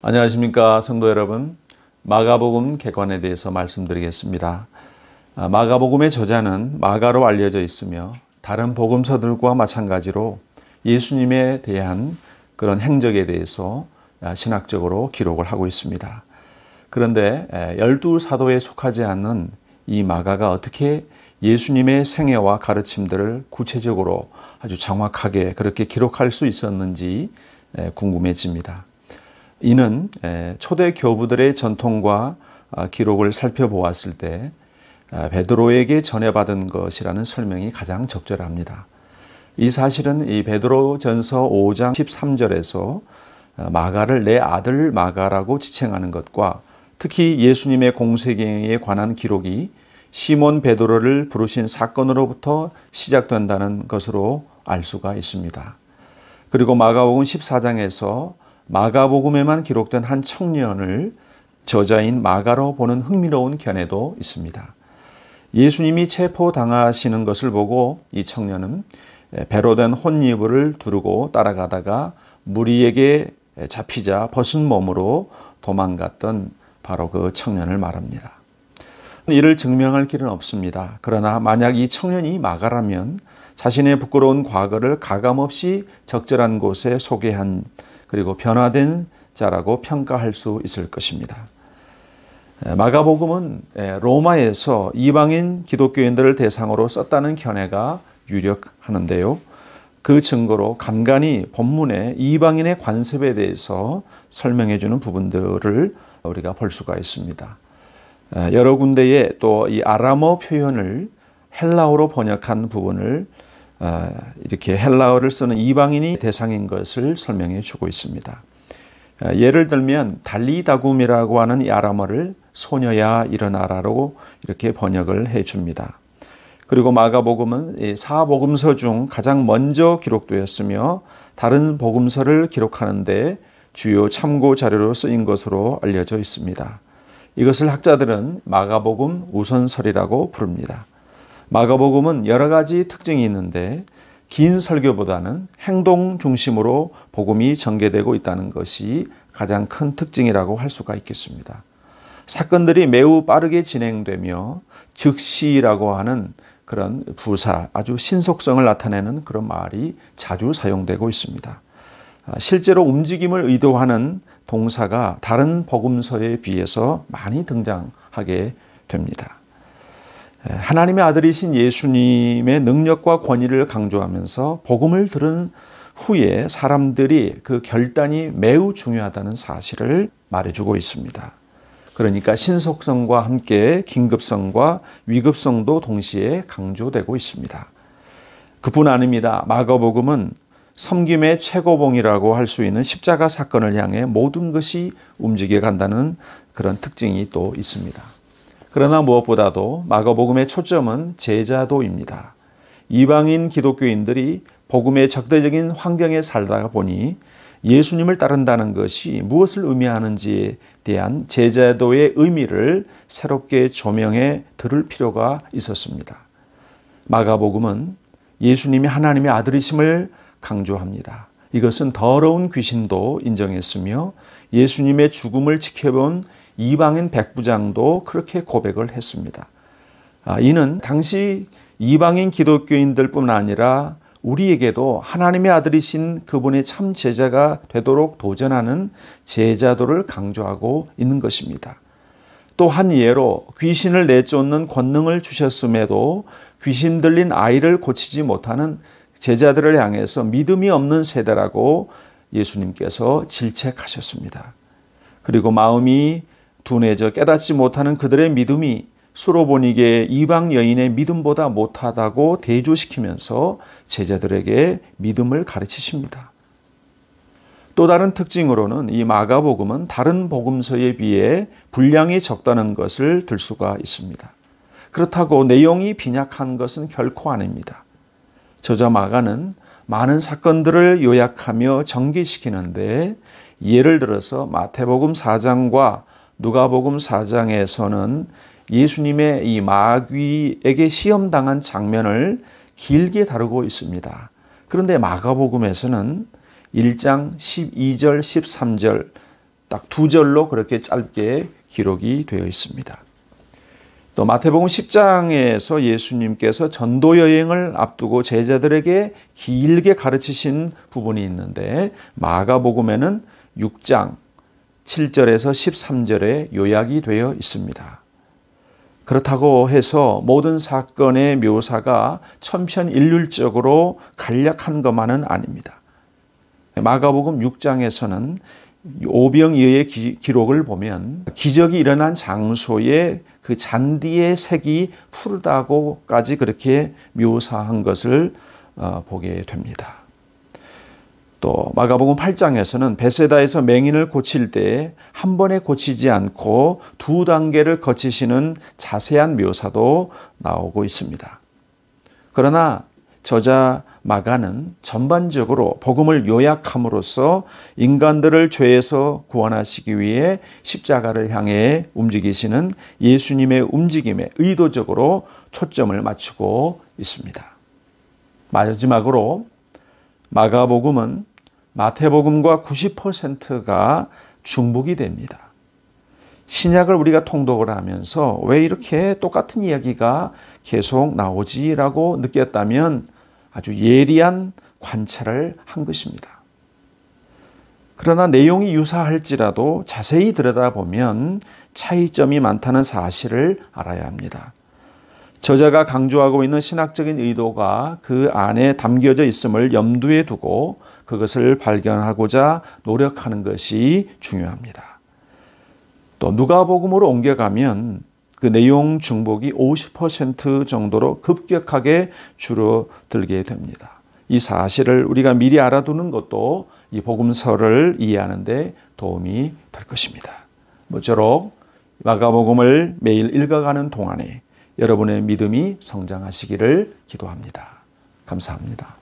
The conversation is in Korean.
안녕하십니까 성도 여러분. 마가복음 개관에 대해서 말씀드리겠습니다. 마가복음의 저자는 마가로 알려져 있으며 다른 복음서들과 마찬가지로 예수님에 대한 그런 행적에 대해서 신학적으로 기록을 하고 있습니다. 그런데 12사도에 속하지 않는 이 마가가 어떻게 예수님의 생애와 가르침들을 구체적으로 아주 정확하게 그렇게 기록할 수 있었는지 궁금해집니다. 이는 초대 교부들의 전통과 기록을 살펴보았을 때 베드로에게 전해받은 것이라는 설명이 가장 적절합니다. 이 사실은 이 베드로전서 5장 13절에서 마가를 내 아들 마가라고 지칭하는 것과 특히 예수님의 공생애에 관한 기록이 시몬 베드로를 부르신 사건으로부터 시작된다는 것으로 알 수가 있습니다. 그리고 마가복음 14장에서 마가복음에만 기록된 한 청년을 저자인 마가로 보는 흥미로운 견해도 있습니다. 예수님이 체포당하시는 것을 보고 이 청년은 배로 된 혼이불을 두르고 따라가다가 무리에게 잡히자 벗은 몸으로 도망갔던 바로 그 청년을 말합니다. 이를 증명할 길은 없습니다. 그러나 만약 이 청년이 마가라면 자신의 부끄러운 과거를 가감없이 적절한 곳에 소개한 그리고 변화된 자라고 평가할 수 있을 것입니다. 마가복음은 로마에서 이방인 기독교인들을 대상으로 썼다는 견해가 유력하는데요. 그 증거로 간간히 본문에 이방인의 관습에 대해서 설명해 주는 부분들을 우리가 볼 수가 있습니다. 여러 군데에 또 이 아람어 표현을 헬라어로 번역한 부분을 이렇게 헬라어를 쓰는 이방인이 대상인 것을 설명해 주고 있습니다. 예를 들면 달리다굼이라고 하는 이 아람어를 소녀야 일어나라로 이렇게 번역을 해 줍니다. 그리고 마가복음은 사복음서 중 가장 먼저 기록되었으며 다른 복음서를 기록하는데 주요 참고 자료로 쓰인 것으로 알려져 있습니다. 이것을 학자들은 마가복음 우선설이라고 부릅니다. 마가복음은 여러 가지 특징이 있는데 긴 설교보다는 행동 중심으로 복음이 전개되고 있다는 것이 가장 큰 특징이라고 할 수가 있겠습니다. 사건들이 매우 빠르게 진행되며 즉시라고 하는 그런 부사, 아주 신속성을 나타내는 그런 말이 자주 사용되고 있습니다. 실제로 움직임을 의도하는 동사가 다른 복음서에 비해서 많이 등장하게 됩니다. 하나님의 아들이신 예수님의 능력과 권위를 강조하면서 복음을 들은 후에 사람들이 그 결단이 매우 중요하다는 사실을 말해주고 있습니다. 그러니까 신속성과 함께 긴급성과 위급성도 동시에 강조되고 있습니다. 그뿐 아닙니다. 마가복음은 섬김의 최고봉이라고 할 수 있는 십자가 사건을 향해 모든 것이 움직여 간다는 그런 특징이 또 있습니다. 그러나 무엇보다도 마가복음의 초점은 제자도입니다. 이방인 기독교인들이 복음의 적대적인 환경에 살다가 보니 예수님을 따른다는 것이 무엇을 의미하는지에 대한 제자도의 의미를 새롭게 조명해 들을 필요가 있었습니다. 마가복음은 예수님이 하나님의 아들이심을 강조합니다. 이것은 더러운 귀신도 인정했으며 예수님의 죽음을 지켜본 이방인 백부장도 그렇게 고백을 했습니다. 이는 당시 이방인 기독교인들뿐 아니라 우리에게도 하나님의 아들이신 그분의 참 제자가 되도록 도전하는 제자도를 강조하고 있는 것입니다. 또 한 예로 귀신을 내쫓는 권능을 주셨음에도 귀신 들린 아이를 고치지 못하는 제자들을 향해서 믿음이 없는 세대라고 예수님께서 질책하셨습니다. 그리고 마음이 둔해져 깨닫지 못하는 그들의 믿음이 수로보니게 이방 여인의 믿음보다 못하다고 대조시키면서 제자들에게 믿음을 가르치십니다. 또 다른 특징으로는 이 마가복음은 다른 복음서에 비해 분량이 적다는 것을 들 수가 있습니다. 그렇다고 내용이 빈약한 것은 결코 아닙니다. 저자 마가는 많은 사건들을 요약하며 전개시키는데 예를 들어서 마태복음 4장과 누가복음 4장에서는 예수님의 이 마귀에게 시험당한 장면을 길게 다루고 있습니다. 그런데 마가복음에서는 1장 12절 13절 딱 2절로 그렇게 짧게 기록이 되어 있습니다. 또 마태복음 10장에서 예수님께서 전도 여행을 앞두고 제자들에게 길게 가르치신 부분이 있는데 마가복음에는 6장 7절에서 13절에 요약이 되어 있습니다. 그렇다고 해서 모든 사건의 묘사가 천편일률적으로 간략한 것만은 아닙니다. 마가복음 6장에서는 오병이어의 기록을 보면 기적이 일어난 장소에 그 잔디의 색이 푸르다고까지 그렇게 묘사한 것을 보게 됩니다. 또 마가복음 8장에서는 베세다에서 맹인을 고칠 때 한 번에 고치지 않고 2단계를 거치시는 자세한 묘사도 나오고 있습니다. 그러나 저자 마가는 전반적으로 복음을 요약함으로써 인간들을 죄에서 구원하시기 위해 십자가를 향해 움직이시는 예수님의 움직임에 의도적으로 초점을 맞추고 있습니다. 마지막으로 마가복음은 마태복음과 90%가 중복이 됩니다. 신약을 우리가 통독을 하면서 왜 이렇게 똑같은 이야기가 계속 나오지라고 느꼈다면 아주 예리한 관찰을 한 것입니다. 그러나 내용이 유사할지라도 자세히 들여다보면 차이점이 많다는 사실을 알아야 합니다. 저자가 강조하고 있는 신학적인 의도가 그 안에 담겨져 있음을 염두에 두고 그것을 발견하고자 노력하는 것이 중요합니다. 또 누가복음으로 옮겨가면 그 내용 중복이 50% 정도로 급격하게 줄어들게 됩니다. 이 사실을 우리가 미리 알아두는 것도 이 복음서를 이해하는 데 도움이 될 것입니다. 모쪼록 마가복음을 매일 읽어가는 동안에 여러분의 믿음이 성장하시기를 기도합니다. 감사합니다.